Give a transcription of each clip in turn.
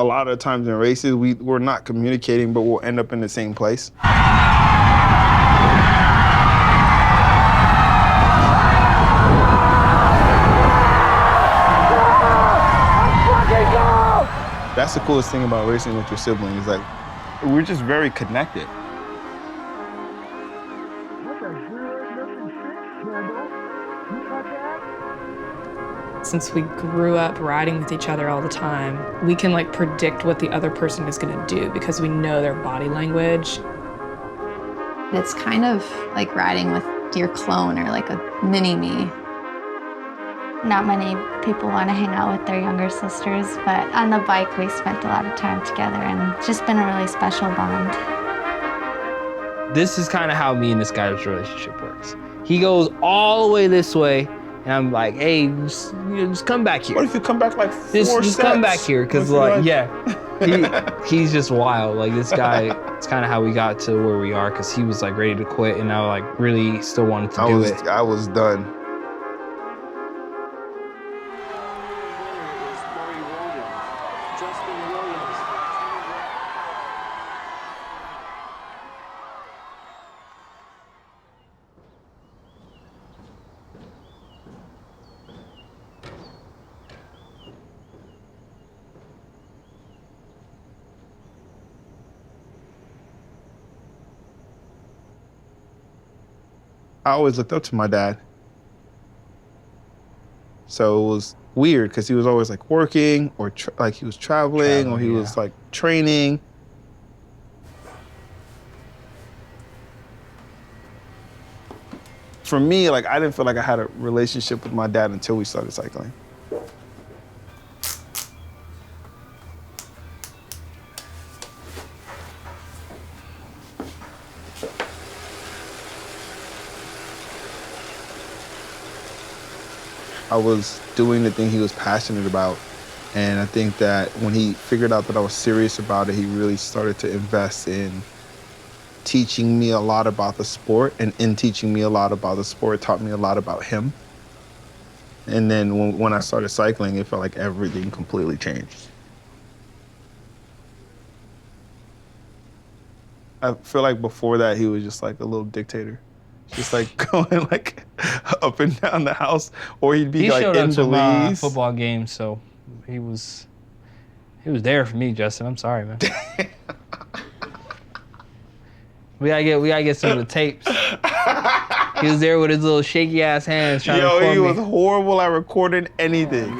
a lot of times in races, we're not communicating, but we'll end up in the same place. That's the coolest thing about racing with your sibling is like, we're just very connected. Since we grew up riding with each other all the time, we can like predict what the other person is gonna do because we know their body language. It's kind of like riding with your clone or like a mini-me. Not many people want to hang out with their younger sisters, but on the bike we spent a lot of time together and it's just been a really special bond. This is kind of how me and this guy's relationship works. He goes all the way this way, and I'm like, hey, just come back here. What if you come back like four Just steps? come back here, because like, yeah, he's just wild. Like this guy, it's kind of how we got to where we are, because he was like ready to quit, and I like really still wanted to do it. I was done. Justin and Williams. I always looked up to my dad. So it was weird because he was always like working or like he was traveling or he was like training. For me, like I didn't feel like I had a relationship with my dad until we started cycling. I was doing the thing he was passionate about. And I think that when he figured out that I was serious about it, he really started to invest in teaching me a lot about the sport. And in teaching me a lot about the sport, taught me a lot about him. And then when I started cycling, it felt like everything completely changed. I feel like before that, he was just like a little dictator. Just like going like up and down the house, or he'd be like in the leaves. Football games, so he was there for me, Justin. I'm sorry, man. we gotta get some of the tapes. He was there with his little shaky ass hands trying to record me. He was horrible at recording anything.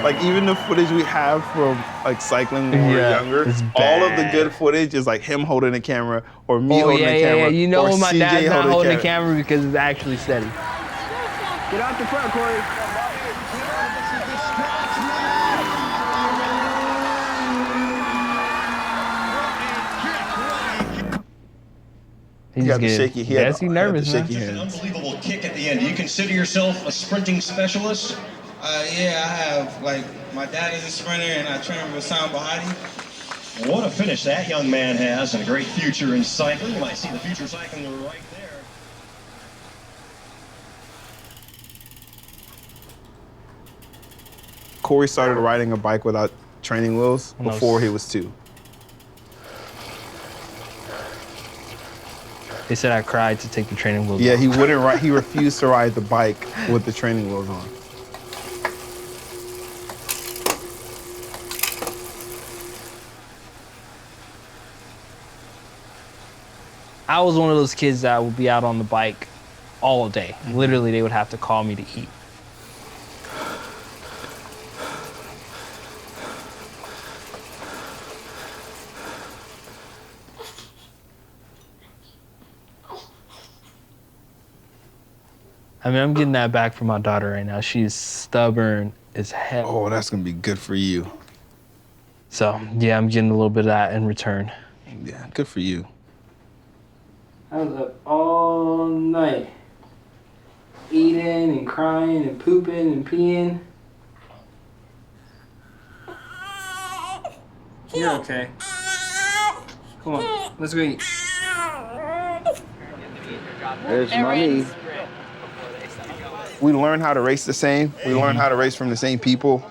Like even the footage we have from like cycling when we were younger, all of the good footage is like him holding the camera or me holding the camera. Yeah. You know when my CJ dad's not holding the camera. camera because it's actually steady. Get out the front, Cory. He got the shaky hand. Yes, he's nervous, man. Just an unbelievable kick at the end. Do you consider yourself a sprinting specialist? Yeah, I have. Like, my dad is a sprinter, and I train with Sam Bahati. Well, what a finish that young man has, and a great future in cycling. You might see the future cycling right there. Cory started riding a bike without training wheels before he was 2. They said I cried to take the training wheels Yeah, off. he wouldn't ride. He refused to ride the bike with the training wheels on. I was one of those kids that would be out on the bike all day. Literally, they would have to call me to eat. I mean, I'm getting that back from my daughter right now. She's stubborn as hell. Oh, that's gonna be good for you. So, yeah, I'm getting a little bit of that in return. Yeah, good for you. I was up all night, eating and crying and pooping and peeing. You're okay. Come on, let's go eat. There's Mommy. We learn how to race the same. We learn how to race from the same people.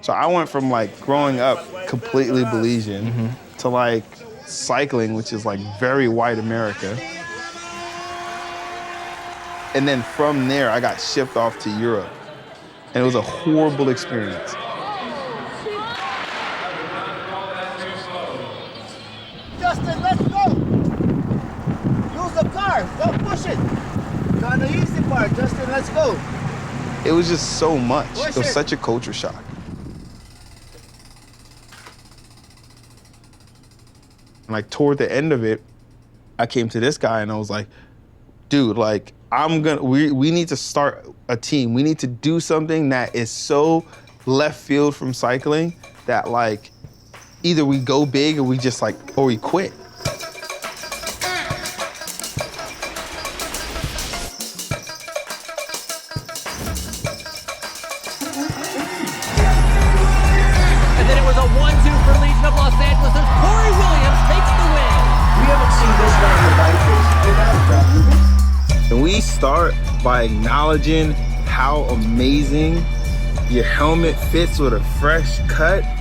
So I went from like growing up completely Belizean to like cycling, which is like very white America. And then from there, I got shipped off to Europe. And it was a horrible experience. Justin, let's go! Use the car, don't push it. You're on the easy part, Justin, let's go. It was just so much. Push It was it. such a culture shock. And like toward the end of it, I came to this guy and I was like, dude, like, we need to start a team. We need to do something that is so left field from cycling that like, either we go big or we just like, or we quit. And then it was a 1-2 for Legion of Los Angeles as Cory Williams takes the win. We haven't seen this guy in the bike race without that. And we start by acknowledging how amazing your helmet fits with a fresh cut. Gotta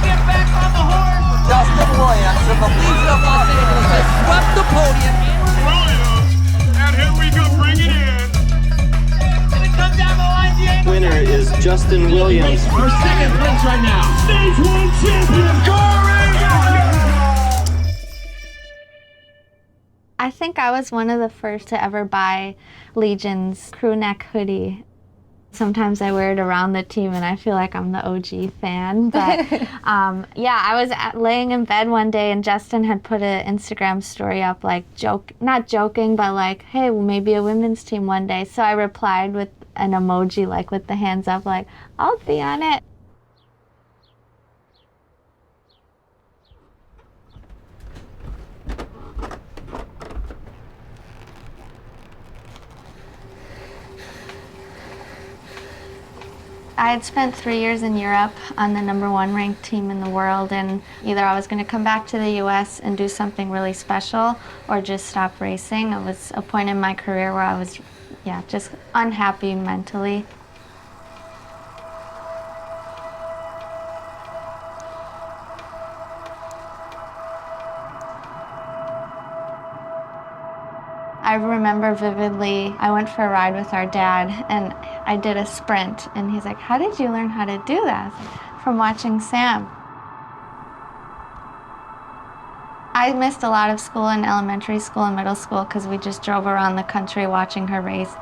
get back on the horse. Justin Williams of the Legion of Los Angeles has swept the podium. And here we go, bring it in. And it comes down the line, Diego. Winner is Justin Williams. Our second place right now. Stage 1 champion, Cory Williams. I think I was one of the first to ever buy Legion's crew neck hoodie. Sometimes I wear it around the team and I feel like I'm the OG fan. But yeah, I was laying in bed one day and Justin had put an Instagram story up, like not joking, but like, hey, well, maybe a women's team one day. So I replied with an emoji, like with the hands up, like, I'll be on it. I had spent 3 years in Europe on the #1 ranked team in the world, and either I was going to come back to the US and do something really special or just stop racing. It was a point in my career where I was, just unhappy mentally. I remember vividly, I went for a ride with our dad and I did a sprint and he's like, how did you learn how to do that? From watching Sam. I missed a lot of school in elementary school and middle school because we just drove around the country watching her race.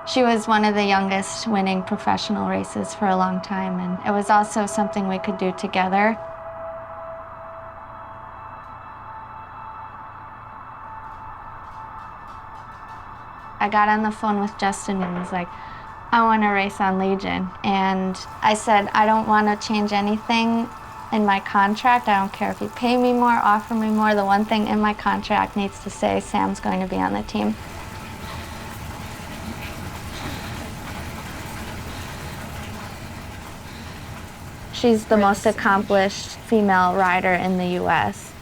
She was one of the youngest winning professional races for a long time, and it was also something we could do together. I got on the phone with Justin and was like, I want to race on Legion. And I said, I don't want to change anything in my contract. I don't care if you pay me more, offer me more. The one thing in my contract needs to say Sam's going to be on the team. She's the most accomplished female rider in the US.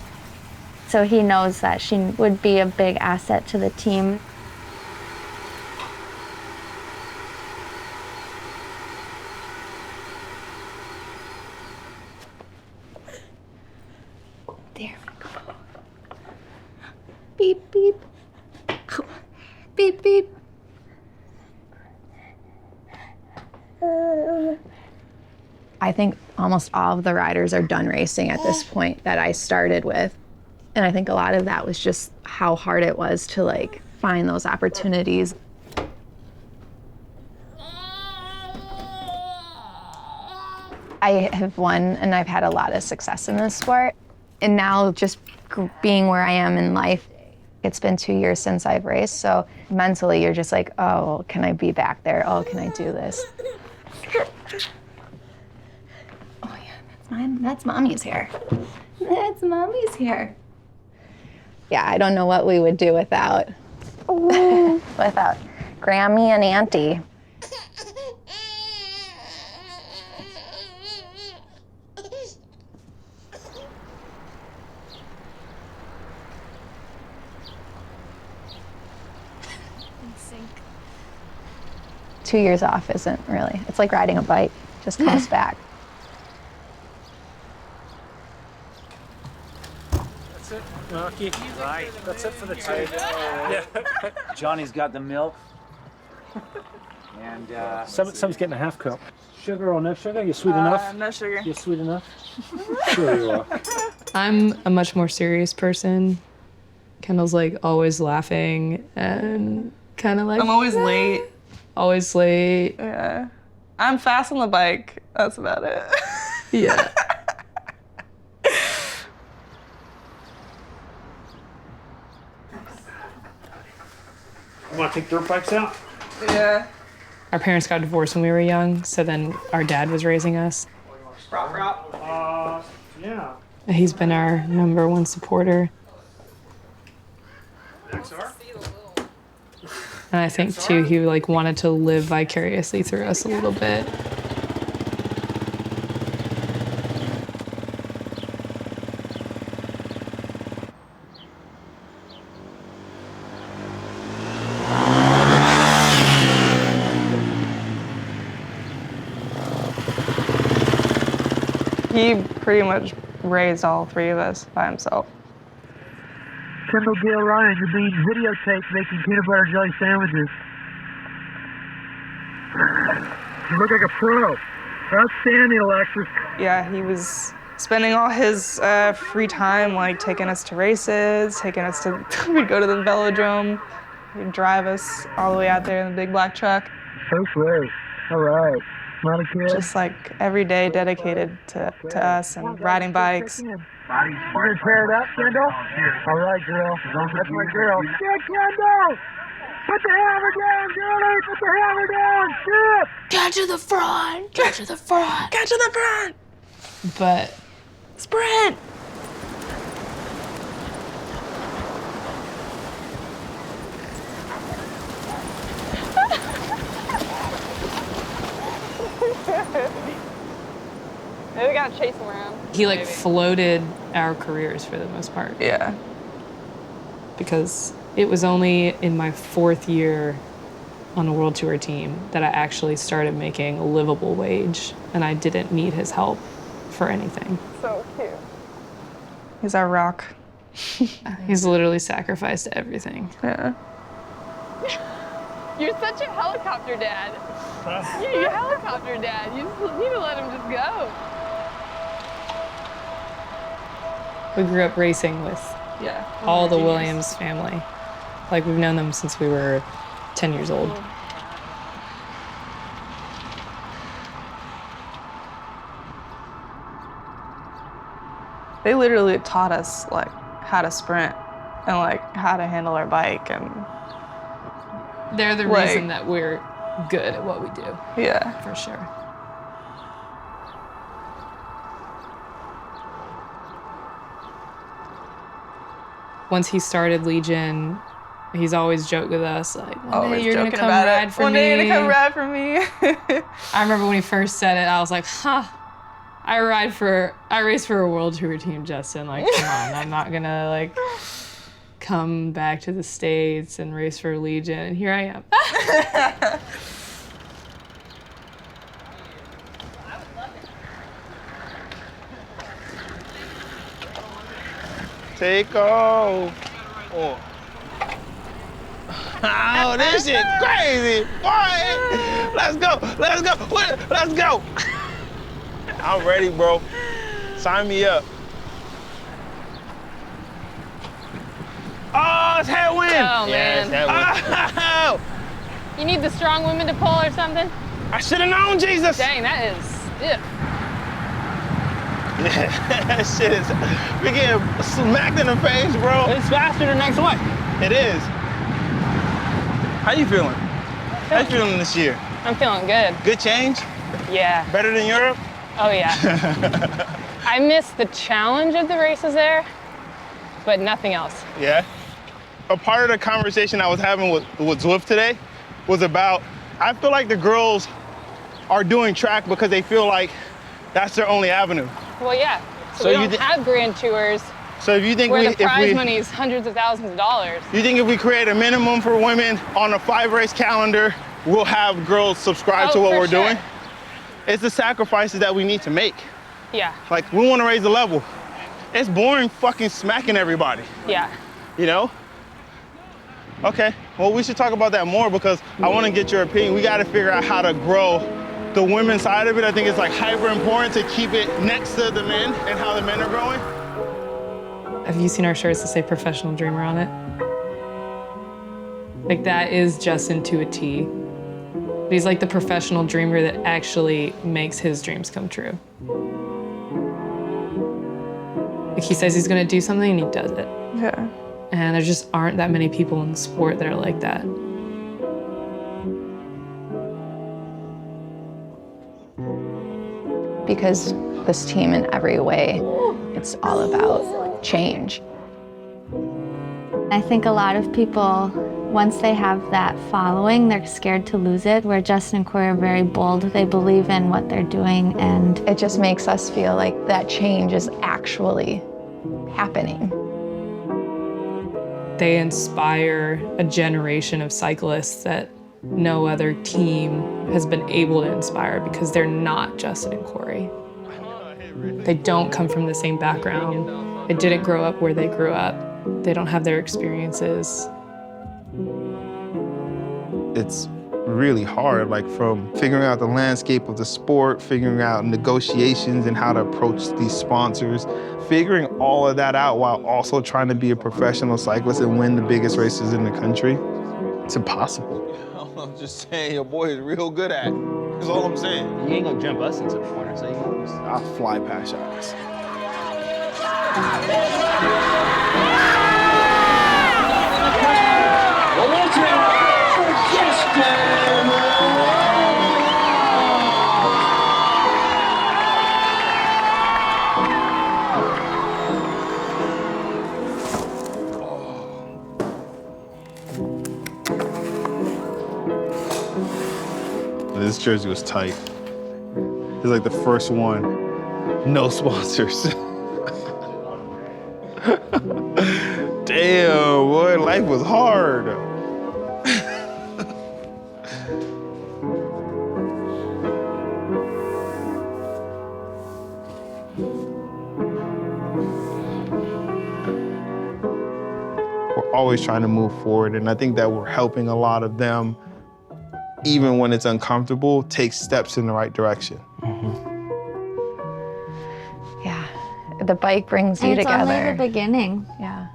So he knows that she would be a big asset to the team. There we go. Beep, beep. Beep, beep. I think almost all of the riders are done racing at this point that I started with. And I think a lot of that was just how hard it was to like find those opportunities. I have won and I've had a lot of success in this sport. And now just being where I am in life, it's been 2 years since I've raced. So mentally you're just like, oh, can I be back there? Oh, can I do this? Oh yeah, that's mommy's hair. That's mommy's hair. Yeah, I don't know what we would do without Grammy and Auntie. 2 years off isn't really, it's like riding a bike, just comes back. That's it, Rocky. Right. That's it for the two. Yeah. Johnny's got the milk. And someone's getting a half cup. Sugar or no sugar? You sweet enough? No sugar. You're sweet enough? Sure you are. I'm a much more serious person. Kendall's like always laughing and kind of like. I'm always late. Always late. Yeah. I'm fast on the bike. That's about it. Yeah. You want to take dirt bikes out? Yeah. Our parents got divorced when we were young, so then our dad was raising us. Yeah. He's been our #1 supporter. And I think too, he like wanted to live vicariously through us a little bit. He pretty much raised all 3 of us by himself. Kendall Ryan, you're being videotaped making peanut butter jelly sandwiches. You look like a pro. Outstanding, Alexis. Yeah, he was spending all his free time like taking us to races, taking us to, we'd go to the velodrome, he'd drive us all the way out there in the big black truck. So sweet. All right. Not a kid. Just like every day dedicated to us and riding bikes. You're gonna tear it up, Kendall? All right, girl. That's my girl. Get Kendall! Put the hammer down, girlie! Put the hammer down! Shit! Get to the front! Get to the front! Get to the front! But sprint! Maybe we gotta chase him around. he like floated our careers for the most part. Yeah. Because it was only in my 4th year on a world tour team that I actually started making a livable wage, and I didn't need his help for anything. So cute. He's our rock. He's literally sacrificed everything. Yeah. You're such a helicopter dad. You're a helicopter dad. You just need to let him just go. We grew up racing with all the Williams family. Like, we've known them since we were 10 years old. They literally taught us like how to sprint and like how to handle our bike, and they're the reason that we're good at what we do. Yeah. For sure. Once he started Legion, he's always joked with us, like, one day you're gonna come ride for me. One day you're gonna come ride for me. I remember when he first said it, I was like, huh, I race for a world tour team, Justin. Like, come on, I'm not gonna like come back to the States and race for Legion, and here I am. Take off. Oh, this shit crazy, boy. Let's go, let's go, let's go. I'm ready, bro. Sign me up. Oh, it's headwind. Oh, yeah, man. It's headwind. Oh. You need the strong women to pull or something? I should have known, Jesus. Dang, that is stiff. Yeah, that shit is, we getting smacked in the face, bro. It's faster than next one. It is. How you feeling? How you feeling this year? I'm feeling good. Good change? Yeah. Better than Europe? Oh, yeah. I miss the challenge of the races there, but nothing else. Yeah. A part of the conversation I was having with Zwift today was about, I feel like the girls are doing track because they feel like that's their only avenue. Well, yeah. So we don't have grand tours. So if you think where the prize money is hundreds of thousands of dollars. You think if we create a minimum for women on a 5-race calendar we'll have girls subscribe to what for we're sure. doing. It's the sacrifices that we need to make. Yeah. Like, we want to raise the level. It's boring fucking smacking everybody, Yeah. you know? Okay, well, we should talk about that more because I want to get your opinion. We got to figure out how to grow the women's side of it. I think it's like hyper important to keep it next to the men and how the men are growing. Have you seen our shirts that say professional dreamer on it? Like, that is Justin to a T. He's like the professional dreamer that actually makes his dreams come true. Like, he says he's gonna do something and he does it. Yeah. And there just aren't that many people in the sport that are like that. Because this team in every way, it's all about change. I think a lot of people, once they have that following, they're scared to lose it, where Justin and Cory are very bold. They believe in what they're doing, and it just makes us feel like that change is actually happening. They inspire a generation of cyclists that no other team has been able to inspire because they're not Justin and Cory. They don't come from the same background. They didn't grow up where they grew up. They don't have their experiences. It's really hard, like from figuring out the landscape of the sport, figuring out negotiations and how to approach these sponsors, figuring all of that out while also trying to be a professional cyclist and win the biggest races in the country. It's impossible. I'm just saying, your boy is real good at it. That's all I'm saying. You ain't gonna jump us into the corner, so you can just... I'll fly past y'all. This jersey was tight. It's like the first one. No sponsors. Damn, boy, life was hard. We're always trying to move forward, and I think that we're helping a lot of them, even when it's uncomfortable, take steps in the right direction. Yeah, the bike brings you it's together. only the beginning. Yeah.